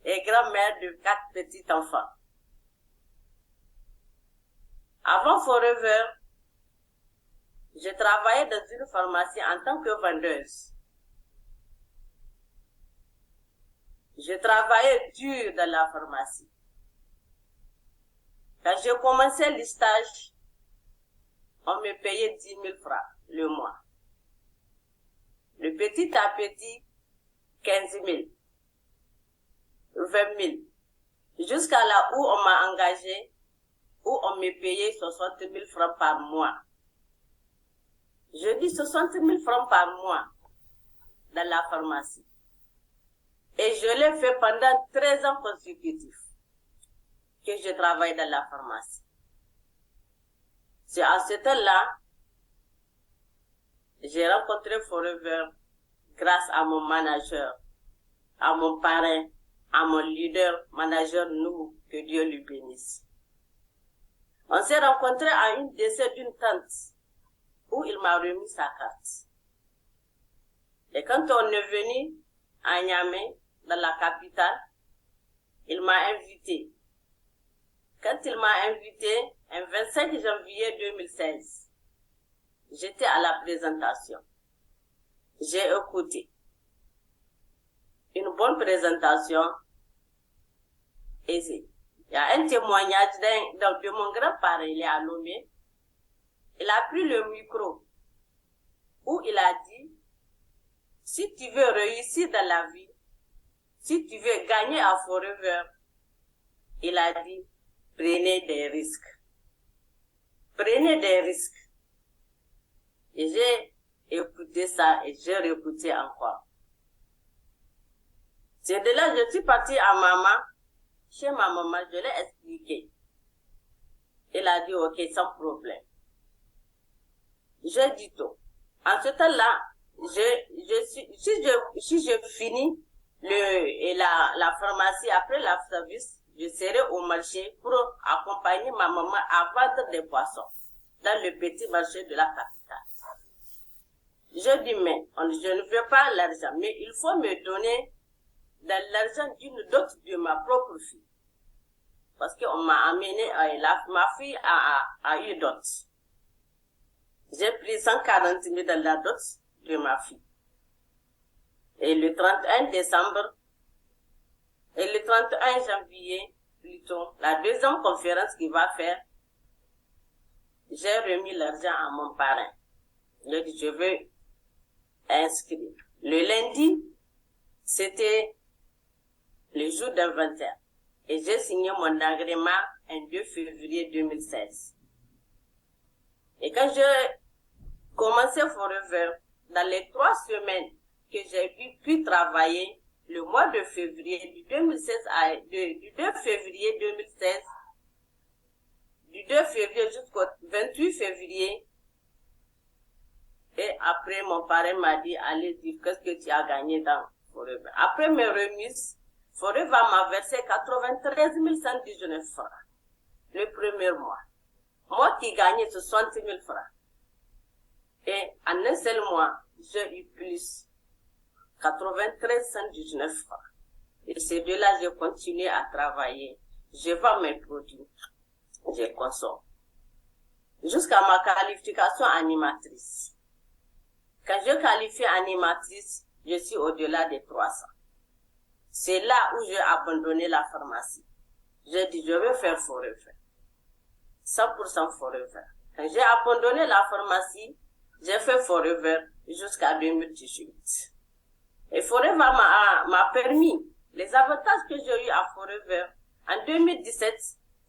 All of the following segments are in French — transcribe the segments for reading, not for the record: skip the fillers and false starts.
et grand-mère de 4 petits-enfants. Avant Forever, je travaillais dans une pharmacie en tant que vendeuse. Je travaillais dur dans la pharmacie. Quand j'ai commencé le stage, on me payait 10 000 francs le mois. De petit à petit, 15 000, 20 000. Jusqu'à là où on m'a engagé, où on me payait 60 000 francs par mois. Je dis 60 000 francs par mois dans la pharmacie. Et je l'ai fait pendant 13 ans consécutifs que je travaille dans la pharmacie. C'est à ce temps-là, j'ai rencontré Forever grâce à mon manager, à mon parrain, à mon leader, manager nous, que Dieu lui bénisse. On s'est rencontrés à une décès d'une tante où il m'a remis sa carte. Et quand on est venu à Niamey, dans la capitale, il m'a invité. Quand il m'a invité, un 25 janvier 2016, j'étais à la présentation. J'ai écouté. Une bonne présentation. Et il y a un témoignage de mon grand-père, il est à Lomé. Il a pris le micro où il a dit, si tu veux réussir dans la vie, si tu veux gagner à Forever, il a dit, prenez des risques. Prenez des risques. Et j'ai écouté ça et j'ai réécouté encore. C'est de là que je suis partie à maman. Chez ma maman, je l'ai expliqué. Elle a dit, ok, sans problème. J'ai dit tout. En ce temps-là, si je finis la pharmacie après la service, je serai au marché pour accompagner ma maman à vendre des poissons dans le petit marché de la capitale. Je dis, mais je ne veux pas l'argent, mais il faut me donner dans l'argent d'une dot de ma propre fille. Parce qu'on m'a amené, ma fille a eu dot. J'ai pris 140 000 dans la dot de ma fille. Et le 31 décembre, et le 31 janvier, plutôt, la deuxième conférence qu'il va faire, j'ai remis l'argent à mon parrain. Je dis, je veux inscrire. Le lundi, c'était le jour d'inventaire. Et j'ai signé mon agrément le 2 février 2016. Et quand j'ai commencé Forever, dans les 3 semaines que j'ai pu travailler, le mois de février, du 2 février 2016, du 2 février jusqu'au 28 février, et après mon parrain m'a dit, allez dire, qu'est-ce que tu as gagné dans Forever. Après mes remises, Forever m'a versé 93 119 francs le premier mois. Moi qui gagnais 60 000 francs. Et en un seul mois, j'ai eu plus 93 119 francs. Et c'est de là que j'ai continué à travailler. Je vends mes produits. Je consomme. Jusqu'à ma qualification animatrice. Quand je qualifie animatrice, je suis au-delà des 300. C'est là où j'ai abandonné la pharmacie. J'ai dit, je veux faire Forever. 100% Forever. Quand j'ai abandonné la pharmacie, j'ai fait Forever jusqu'à 2018. Et Forever m'a permis, les avantages que j'ai eu à Forever, en 2017,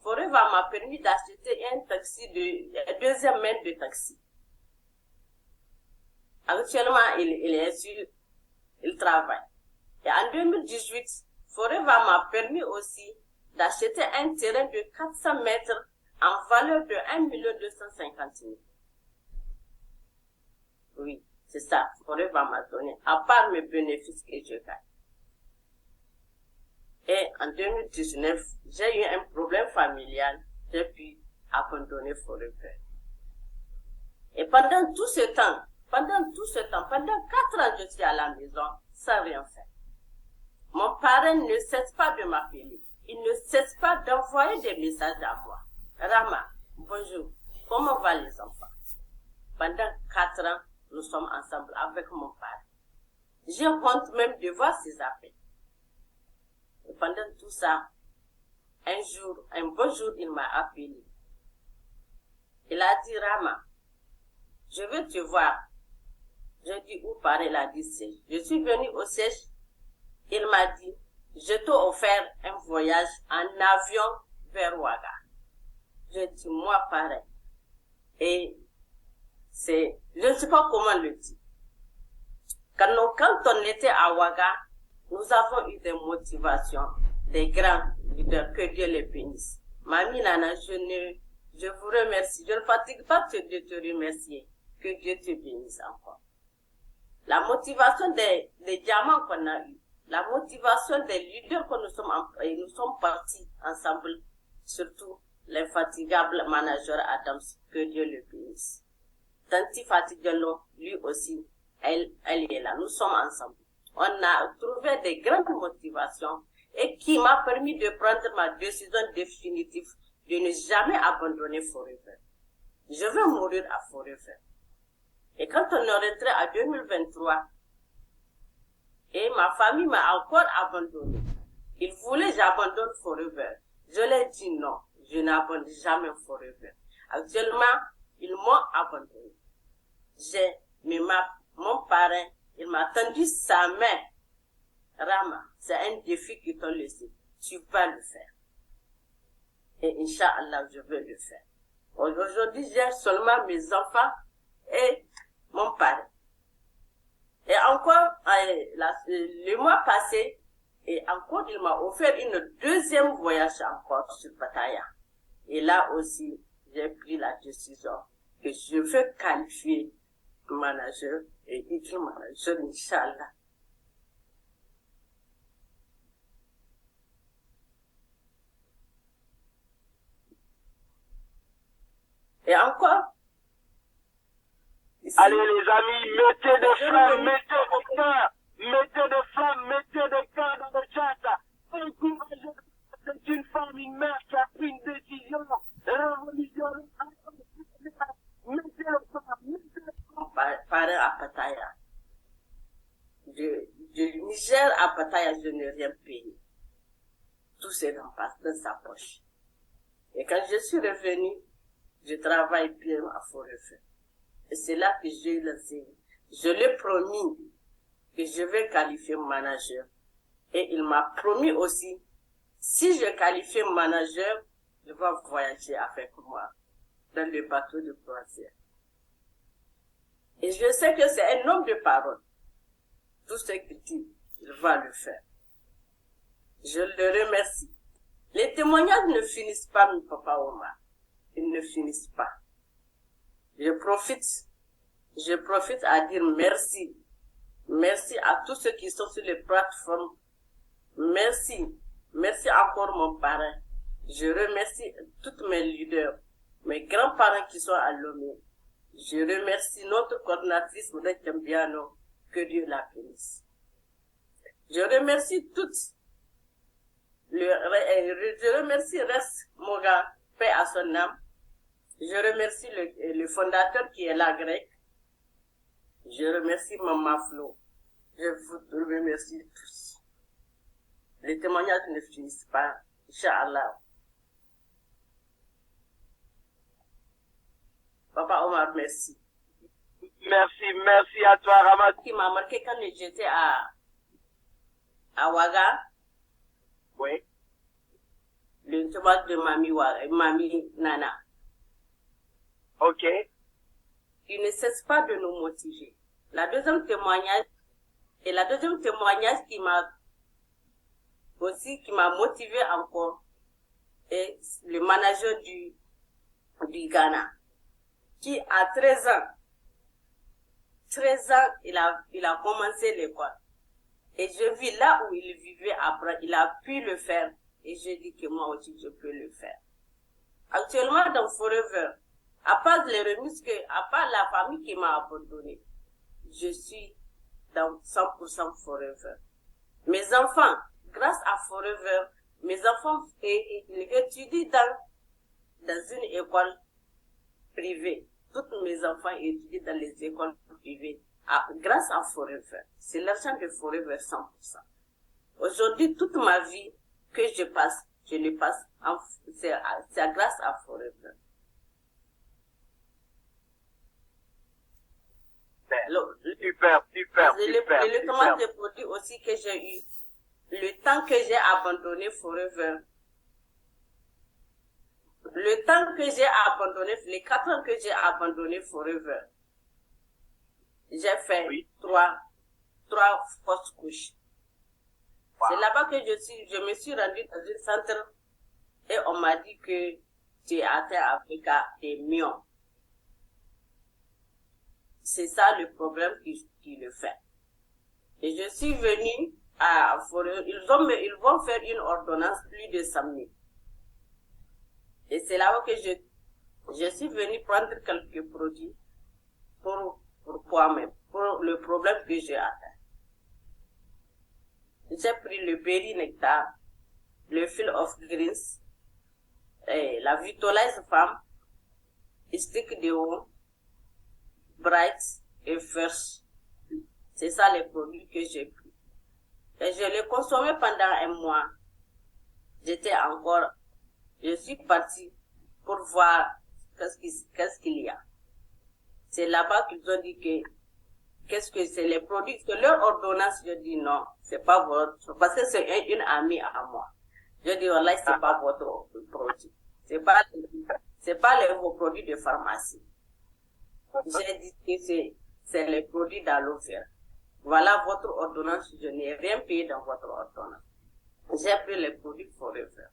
Forever m'a permis d'acheter un taxi deuxième main de taxi. Actuellement, il travaille. Et en 2018, Forever m'a permis aussi d'acheter un terrain de 400 mètres en valeur de 1 250 000. Oui, c'est ça, Forever m'a donné, à part mes bénéfices que je gagne. Et en 2019, j'ai eu un problème familial, j'ai pu abandonner Forever. Et pendant tout ce temps, pendant 4 ans, je suis à la maison sans rien faire. Mon parrain ne cesse pas de m'appeler. Il ne cesse pas d'envoyer des messages à moi. Rama, bonjour. Comment vont les enfants? Pendant 4 ans, nous sommes ensemble avec mon père. J'ai honte même de voir ses appels. Et pendant tout ça, un beau jour, il m'a appelé. Il a dit, Rama, je veux te voir. J'ai dit, où père? Il a dit, siège. Je suis venu au siège. Il m'a dit, je t'ai offert un voyage en avion vers Ouaga. Je dis, moi pareil. Et je ne sais pas comment le dire. Quand on était à Ouaga, nous avons eu des motivations, des grands leaders, que Dieu les bénisse. Mamie Nana, je vous remercie. Je ne fatigue pas de te remercier. Que Dieu te bénisse encore. La motivation des diamants qu'on a eu, la motivation des leaders que nous sommes partis ensemble, surtout l'infatigable manager Adams, que Dieu le bénisse. Tanti Fatigallo, lui aussi, elle est là. Nous sommes ensemble. On a trouvé des grandes motivations et qui m'a permis de prendre ma décision définitive de ne jamais abandonner Forever. Je veux mourir à Forever. Et quand on est rentré à 2023, et ma famille m'a encore abandonné. Ils voulaient que j'abandonne Forever. Je leur ai dit non, je n'abandonne jamais Forever. Actuellement, ils m'ont abandonné. Mon parrain, il m'a tendu sa main. Rama, c'est un défi qu'ils t'ont laissé. Tu vas le faire. Et Inch'Allah, je vais le faire. Aujourd'hui, j'ai seulement mes enfants et mon parrain. Et encore, le mois passé, et encore, il m'a offert une deuxième voyage encore sur Pattaya. Et là aussi, j'ai pris la décision que je veux qualifier manager et écrire manager, Inch'Allah. Et encore, ici, allez les amis, mettez des flammes, mettez des flammes, mettez des cœurs dans le chat. Encouragez, c'est une femme, une mère qui a pris une décision révolutionnaire. Mettez le flamme, mettez le flamme. Parrain à Pattaya. Du Niger à Pattaya, je n'ai rien payé. Tout se remplace dans sa poche. Et quand je suis revenu, je travaille bien à Forever. Et c'est là que j'ai lancé. Je l'ai promis que je vais qualifier manager. Et il m'a promis aussi, si je qualifie manager, il va voyager avec moi dans le bateau de croisière. Et je sais que c'est un homme de parole. Tout ce qu'il dit, il va le faire. Je le remercie. Les témoignages ne finissent pas, mon papa Omar. Ils ne finissent pas. Je profite à dire merci. Merci à tous ceux qui sont sur les plateformes. Merci. Merci encore mon parrain. Je remercie tous mes leaders, mes grands-parents qui sont à Lomé. Je remercie notre coordinatrice, Mme Cambiano, que Dieu la bénisse. Je remercie toutes. Je remercie Res Moga, paix à son âme. Je remercie le fondateur qui est là, grec. Je remercie Maman Flo. Je vous remercie tous. Les témoignages ne finissent pas. Inch'Allah. Papa Omar, merci. Merci à toi, Rama. Ce qui m'a marqué quand j'étais à Ouaga. Oui. Le témoignage de Mamie Nana. Ok. Il ne cesse pas de nous motiver. La deuxième témoignage qui m'a motivé encore est le manager du Ghana, qui à 13 ans, il a commencé l'école. Et je vis là où il vivait après, il a pu le faire. Et je dis que moi aussi je peux le faire. Actuellement dans Forever, à part les remises à part la famille qui m'a abandonné, je suis dans 100% Forever. Mes enfants, grâce à Forever, mes enfants étudient dans une école privée. Tous mes enfants étudient dans les écoles privées grâce à Forever. C'est l'argent de Forever 100%. Aujourd'hui, toute ma vie que je passe, je le passe, c'est grâce à Forever. Le tomate de produit aussi que j'ai eu, le temps que j'ai abandonné Forever, les 4 ans que j'ai abandonné Forever, j'ai fait trois fausses couches. Wow. C'est là-bas que je me suis rendue dans un centre et on m'a dit que j'ai atteint avec des myons. C'est ça le problème qui le fait. Et je suis venue à Forever, ils vont faire une ordonnance plus de 100 000. Et c'est là que je suis venue prendre quelques produits pour moi-même, pour le problème que j'ai atteint. J'ai pris le Berry Nectar, le Field of Greens, la Vitalize Femme, Stick Deo, Bright et Fresh. C'est ça les produits que j'ai pris. Et je les consommais pendant un mois. Je suis partie pour voir qu'est-ce qu'il y a. C'est là-bas qu'ils ont dit qu'est-ce que c'est les produits, que leur ordonnance, je dis non, c'est pas votre, parce que c'est une amie à moi. Je dis, voilà, c'est pas votre produit. C'est pas vos produits de pharmacie. J'ai dit que c'est les produits d'aloe vera. Voilà votre ordonnance, je n'ai rien payé dans votre ordonnance. J'ai pris les produits Forever.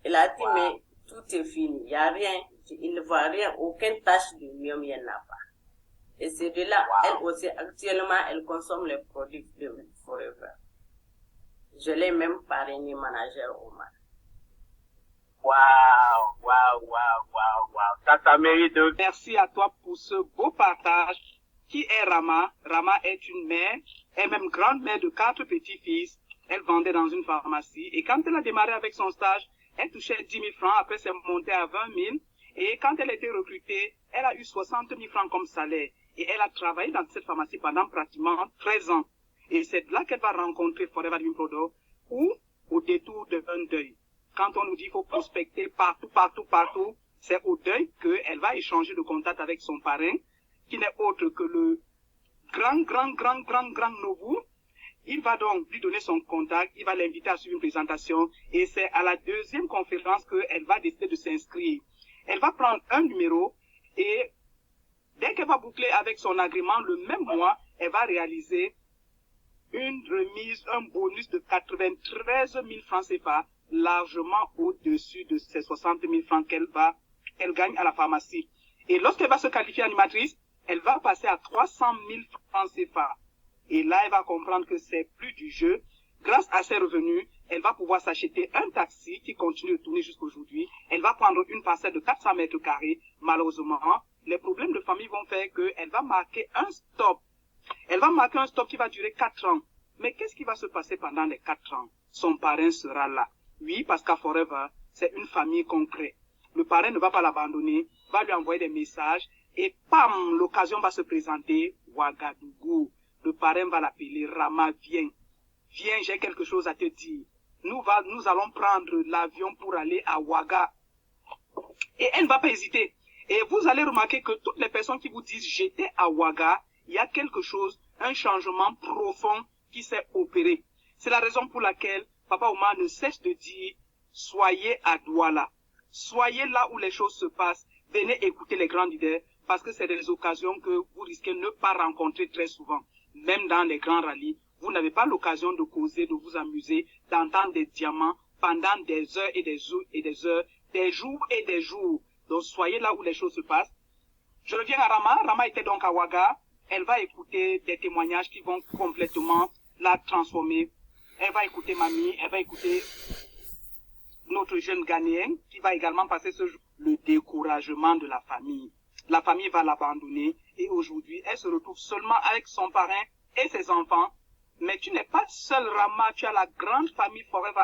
Elle a dit, mais tout est fini, il n'y a rien, il ne voit rien, aucune tache de myome, il n'y en a pas. Et c'est de là, elle aussi, actuellement, elle consomme les produits de Forever. Je l'ai même parrainé manager au Mali. Waouh. Ça mérite de... Merci à toi pour ce beau partage. Qui est Rama? Rama est une mère, et même grande-mère de 4 petits-fils. Elle vendait dans une pharmacie. Et quand elle a démarré avec son stage, elle touchait 10 000 francs. Après, c'est monté à 20 000. Et quand elle a été recrutée, elle a eu 60 000 francs comme salaire. Et elle a travaillé dans cette pharmacie pendant pratiquement 13 ans. Et c'est là qu'elle va rencontrer Forever Living Product, ou au détour d'un deuil. Quand on nous dit qu'il faut prospecter partout, c'est au deuil qu'elle va échanger de contact avec son parrain, qui n'est autre que le grand Nobu. Il va donc lui donner son contact, il va l'inviter à suivre une présentation, et c'est à la 2e conférence qu'elle va décider de s'inscrire. Elle va prendre un numéro, et dès qu'elle va boucler avec son agrément, le même mois, elle va réaliser une remise, un bonus de 93 000 francs CFA, largement au-dessus de ces 60 000 francs qu'elle gagne à la pharmacie. Et lorsqu'elle va se qualifier animatrice, elle va passer à 300 000 francs CFA. Et là, elle va comprendre que c'est plus du jeu. Grâce à ses revenus, elle va pouvoir s'acheter un taxi qui continue de tourner jusqu'aujourd'hui. Elle va prendre une parcelle de 400 mètres carrés. Malheureusement, les problèmes de famille vont faire qu'elle va marquer un stop. Elle va marquer un stop qui va durer 4 ans. Mais qu'est-ce qui va se passer pendant les 4 ans? Son parrain sera là. Oui, parce qu'à Forever, c'est une famille concrète. Le parrain ne va pas l'abandonner, va lui envoyer des messages et pam, l'occasion va se présenter. Ouagadougou. Le parrain va l'appeler. Rama, viens. Viens, j'ai quelque chose à te dire. Nous allons prendre l'avion pour aller à Ouaga. Et elle ne va pas hésiter. Et vous allez remarquer que toutes les personnes qui vous disent j'étais à Ouaga, il y a quelque chose, un changement profond qui s'est opéré. C'est la raison pour laquelle Papa Oumar ne cesse de dire soyez à Douala. Soyez là où les choses se passent. Venez écouter les grands leaders parce que c'est des occasions que vous risquez de ne pas rencontrer très souvent. Même dans les grands rallyes, vous n'avez pas l'occasion de causer, de vous amuser, d'entendre des diamants pendant des heures et des jours et des heures, des jours et des jours. Donc soyez là où les choses se passent. Je reviens à Rama. Rama était donc à Ouaga. Elle va écouter des témoignages qui vont complètement la transformer. Elle va écouter Mamie, elle va écouter notre jeune Ghanéen qui va également passer ce jour. Le découragement de la famille. La famille va l'abandonner et aujourd'hui, elle se retrouve seulement avec son parrain et ses enfants Mais tu n'es pas seul, Rama, tu as la grande famille Forever